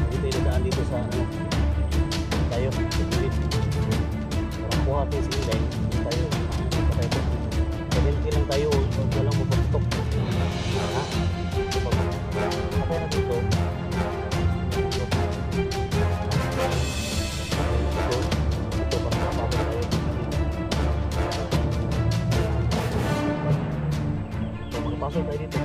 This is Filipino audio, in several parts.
Hindi tayo nadaan dito sa ano. Tayo, sa pilit. Parang kuha tayo sa ilay. Tayo, kadenti lang tayo. Walang mapagtok. Ha? Kapag na dito. Ito parang kapapag tayo. So, magpasok tayo dito.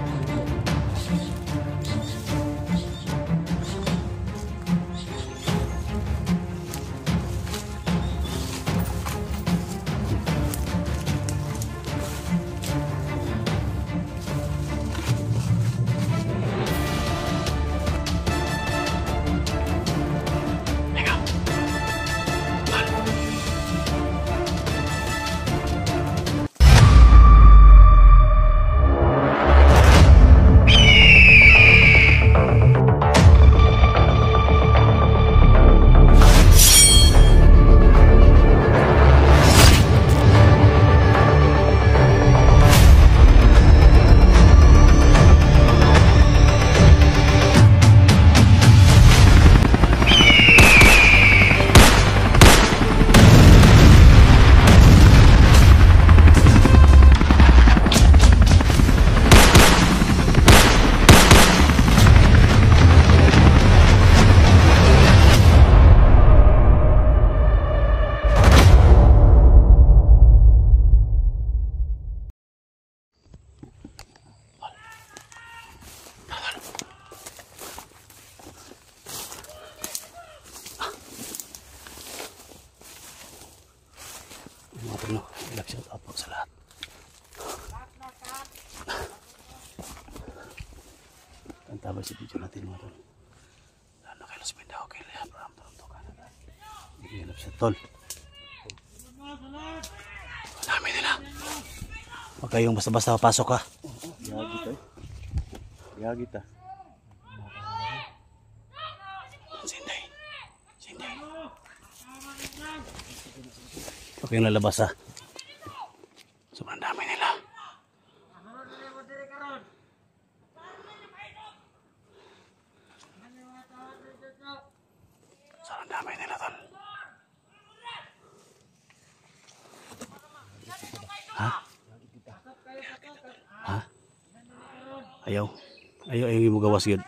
Shout out po sa lahat. Tantabay si video natin mga tol. Lalo kay Los Mindanao kay Abraham Toronto Canada. Iginap siya tol. Dami nila. Huwag kayong basta-basta papasok ha. Yagi tayo. Yagi ta. Sinday. Sinday. Huwag kayong lalabas ha. Sobrang dami nila. Sobrang dami nila tol. Ha? Ha? Ayaw. Ayaw yung magawas yun.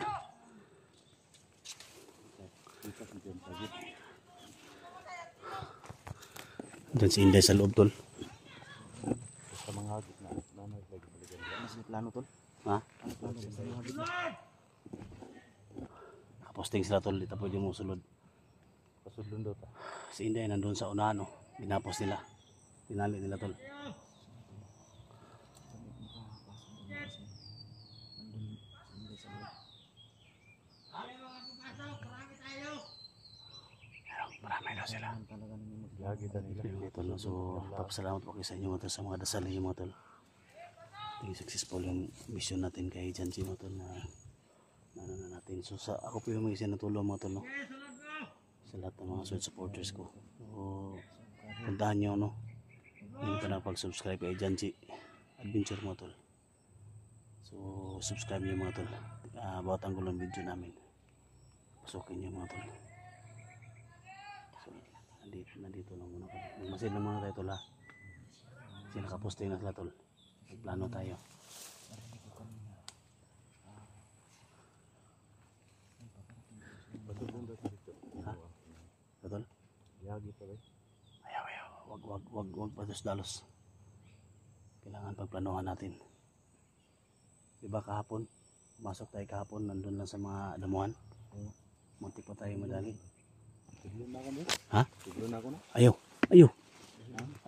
Diyan si Inday sa loob tol. Plano tol. Ha? Nakaposting sila tol, dito pwede mo sulod. Pasulun daw ta. Si Inday nandun sa unahan no. Binapos nila. Tinali nila tol. Marami daw sila. Yagi ta nila. Tol, so papasalamat po kayo sa inyo mga tol, sa mga dasal niyo mga tol. Successful yung mission natin kay Janji mga tol na natin. So sa ako po yung mag-isa na tulong mga tol no. Sa lahat ng mga supporters ko. So puntahan nyo no. Hindi pa nakapag-subscribe kay Janji Adventure mga tol. So subscribe nyo mga tol. Bawat ang gulong video namin. Pasukin nyo mga tol. So nandito lang muna kami. Magmasid lang muna tayo tol ha. Kasi nakaposting na sila tol. Plano tayo. Ha? Betul? Yagi pa ba? Ayaw. Wag pados-dalos. Kailangan pagplanuhan natin. Diba kahapon? Masok tayo kahapon, nandun lang sa mga damuhan. Muntik pa tayo madali. Tiglo na ako na. Ha? Tiglo na ako na.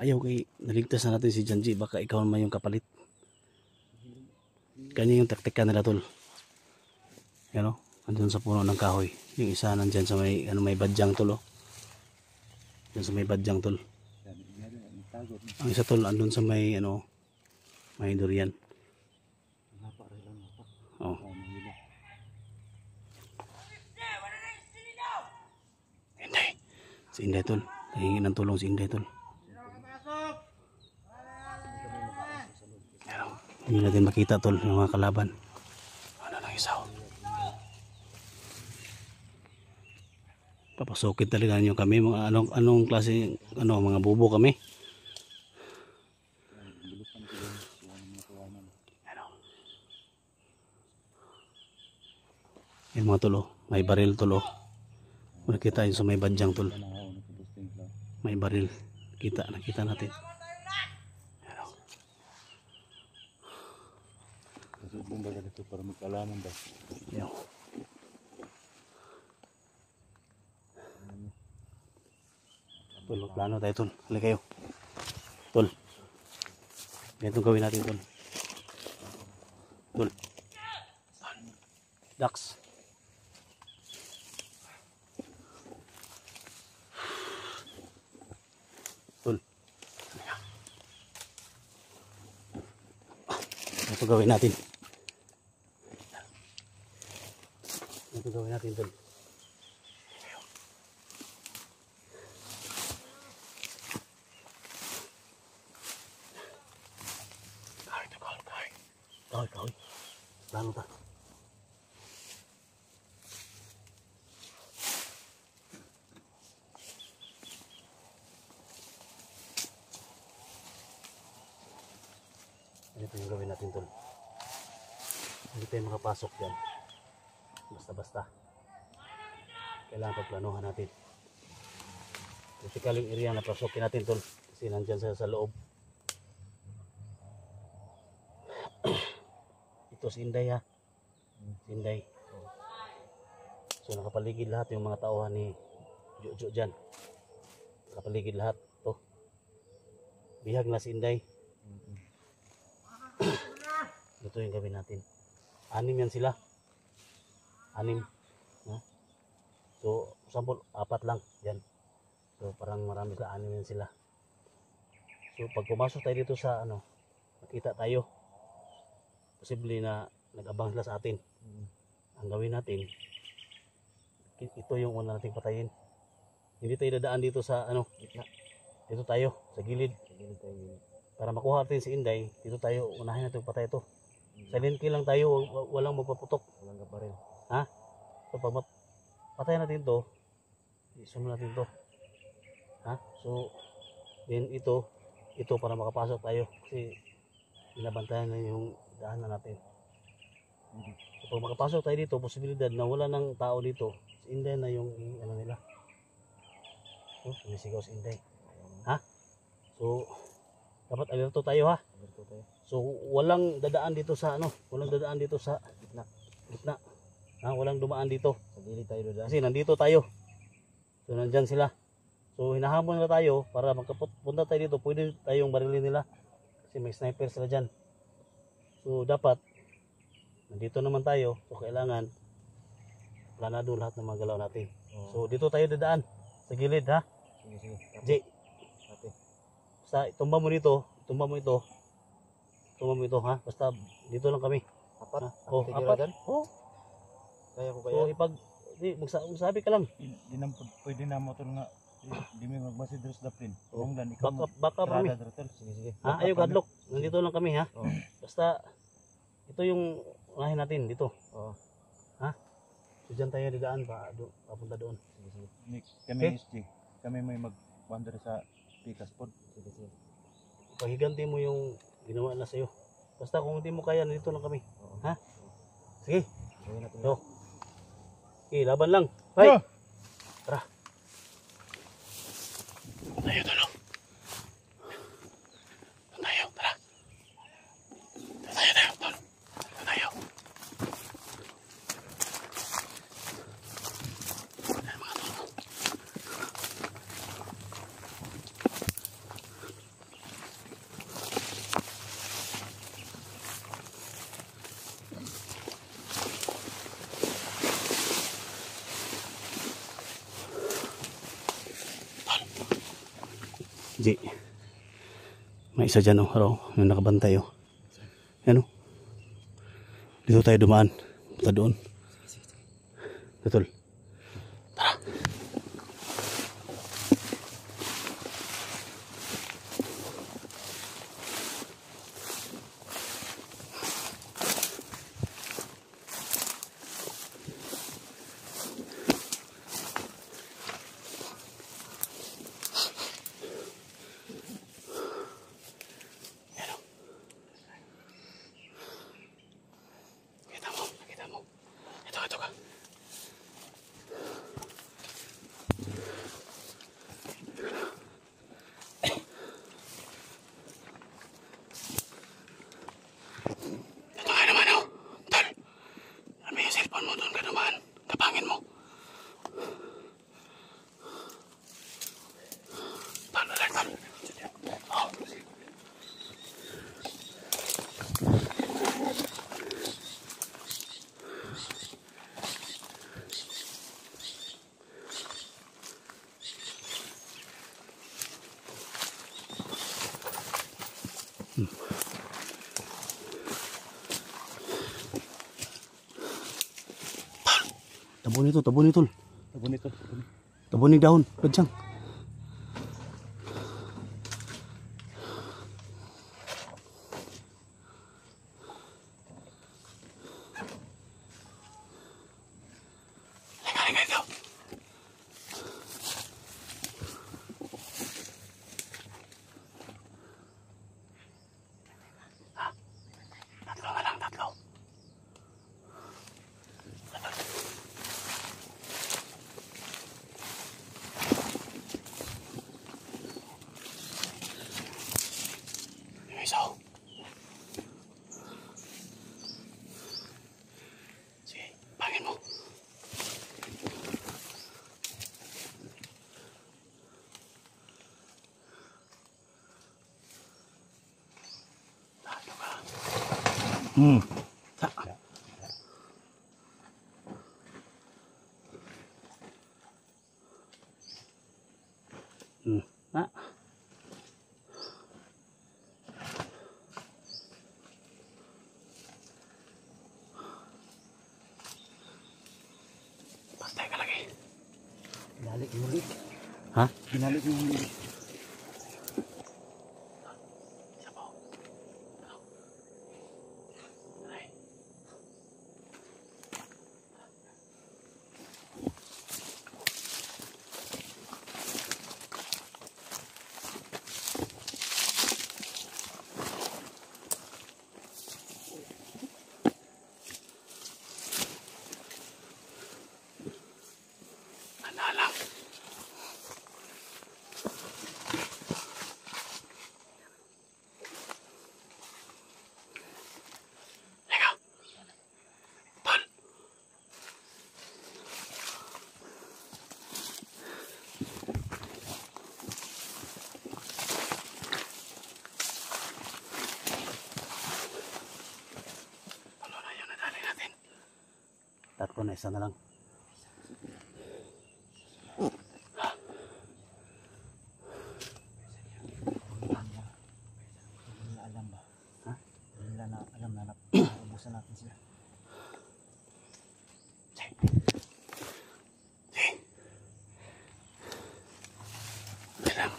Ayaw kay naligtas na natin si Janji. Baka ikaw naman yung kapalit. Kanya yung taktika nila tol. Yan o. Andun sa puno ng kahoy. Yung isa nandyan sa may, may badyang tol o. Dyan sa may badyang tol. Ang isa tol andun sa may may durian. Oh. Inday. Si Inday tol. Nahingi ng tulong si Inday tol. Hindi natin makita tol yung mga kalaban. Ano nang isaw? Papasukin talaga nyo kami, mga anong klase, mga bubo kami. Bulutan ko din. Yan ang mga kawanan. Ano? Yan mga tulo, may baril tulo. Nakita yun sa may badyang tol. Panahaon ako posting lang. May baril. Nakita natin. Ano? Kasi doon ba dito para magkalaman ba? Yan. Tol, plano tayo tol. Halika kayo. Tol. Ganito gawin natin tol. Tol. Dax. Tol. Ganito gawin natin. Ganito gawin natin tol. Kaway. Plano ta. Ito yung gawin natin tol. Hindi tayo makapasok dyan. Basta-basta. Kailangan pagplanuhan natin. Critical yung area na pasokin natin tol. Kasi nandyan sa loob. Ito si Inday ha. Si Inday. So nakapaligid lahat yung mga tauhan ni Jojo dyan. Nakapaligid lahat. Ito. Bihag na si Inday. Ito yung gawin natin. 6 yan sila. 6. Ha? So sample 4 lang dyan. So parang marami sila. 6 yan sila. So pag pumasok tayo dito sa nakita tayo. Posible na nag-abang sila sa atin. Ang gawin natin, ito yung una nating patayin. Hindi tayo dadaan dito sa gitna. Dito tayo, sa gilid. Para makuha natin si Inday, dito tayo, unahin natin patay ito. Silent kill lang tayo, walang magpaputok. Walang kaparil. Ha? So pag patayin natin to, isunod natin to. Ha? So, then ito para makapasok tayo. Kasi, binabantayan na yung daanan natin. So, pag makapasok tayo dito, posibilidad na wala ng tao dito. Si Inday na yung nila. So, sumisigaw si Inday. Ha? So, dapat alerto tayo ha. So, walang dadaan dito sa walang dadaan dito sa gitna. Ha? Walang dumaan dito. Sa gilid tayo dadaan. Kasi nandito tayo. So, nandyan sila. So, hinahamon na tayo para magpunta tayo dito. Pwede tayong barilin nila. Kasi may sniper sila dyan. So dapat nandito naman tayo, so kailangan planado lahat ng mga galaw natin. So dito tayo dadaan sa gilid ha. Sige. Basta tumba mo dito, tumba mo ito ha. Basta dito lang kami. 4? Oh, 4. Oh. Kaya ko kaya. So magsabi ka lang. Di na pwede na mo tol nga. Di may magbasid dros daplin. Baka kami. Sige. Ha, ayo gadlok. Nandito lang kami ha. Basta ito yung unahin natin dito. Ha? So dyan tayo didaan papunta doon. Kami SG. Kami may mag-wander sa Pikas Pod. Paghiganti mo yung ginawa na sa'yo. Basta kung hindi mo kaya, nandito lang kami. Ha? Sige. So. Okay, laban lang. Bye. Tara. Tayo tulong. Tayo, tara. Tayo, tulong. Tayo. Mga tulong. G. May isa dyan yung nakabantay Yan Dito tayo dumaan. Punta doon. Betul. Tara. Takpan mo doon ka naman. Kapangin mo. Tol, alert, tol. Oh. Tabon ito, tabon ito. Tabon ito. Tabon ni dahon, kadyang. Halika ito. Ha? Tatlo na lang, tatlo. Isa. Sige, pangin mo. Tatlo ka. Ta. Ah. Patay ka lagi. Binalik yung huli. Ha? Binalik yung huli. Isa pa. Ay. Lang. Lega. Tol. Tolo na yun, nadali natin. Tatlo na, isa na lang. Alam ba? Ha? Nila na alam na ubusan natin sila. Sige. Sige. Bilang.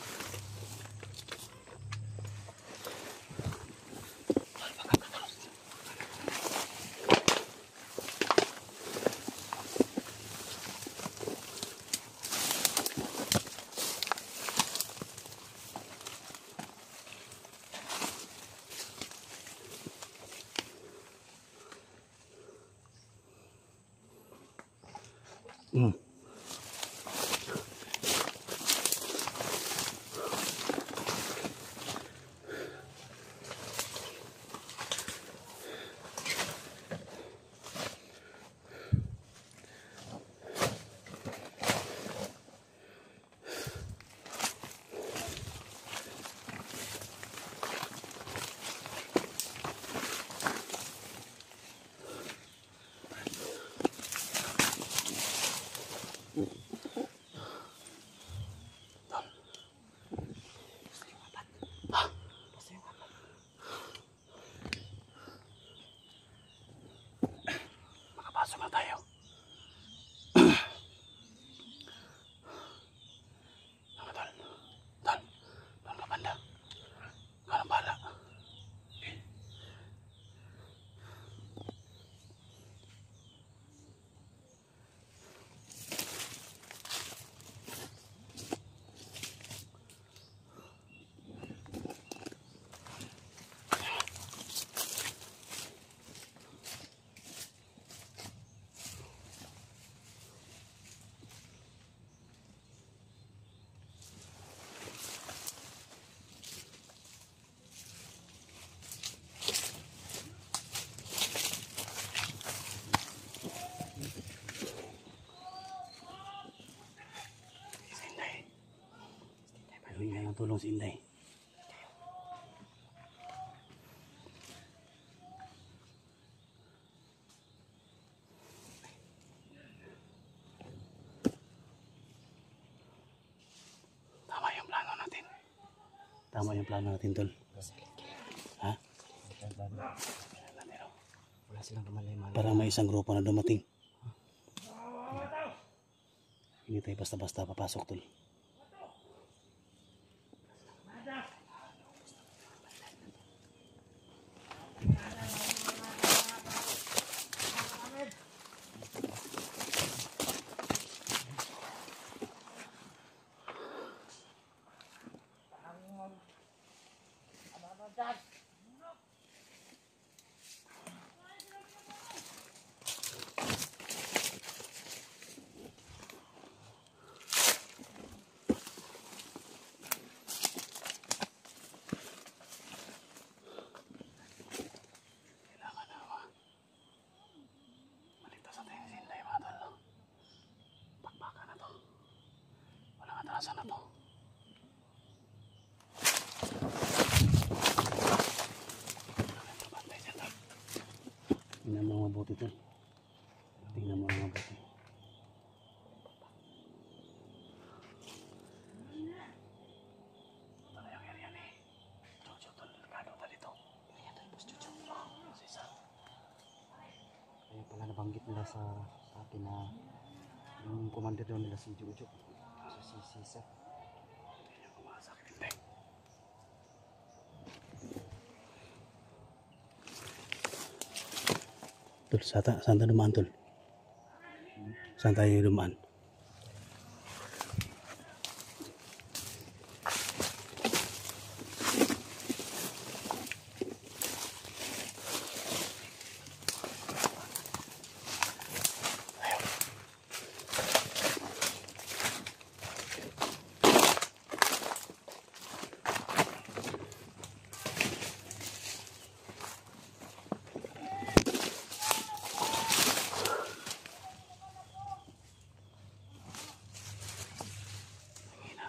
natulong si Inday. Tama yung plano natin. Tama yung plano natin, tol. Ha? Wala silang kamalay-malay. Parang may isang grupo na dumating. Hindi tayo basta-basta papasok, tol. Asan na to? Tingnan mo mabuti to. Tingnan mo mabuti. Ito na yung area ni Jojo to. Delikado ta dito. Area to, boss Jojo. Sisa. Kaya pala nabanggit nila sa akin na yung commander daw nila si Jojo. Si Sisa. Hindi niya kumasakit, hindi. Tol, saan tayo dumaan, tol? Saan tayo dumaan?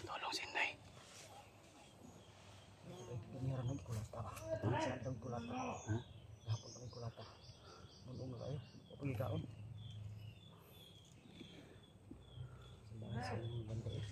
Tulong si Inday. Kanira nang kulata. Saan tang kulata? Ha? Hapon pa ng kulata. Manong na kayo. Kapag ikaon. Sila sa mga banda eh.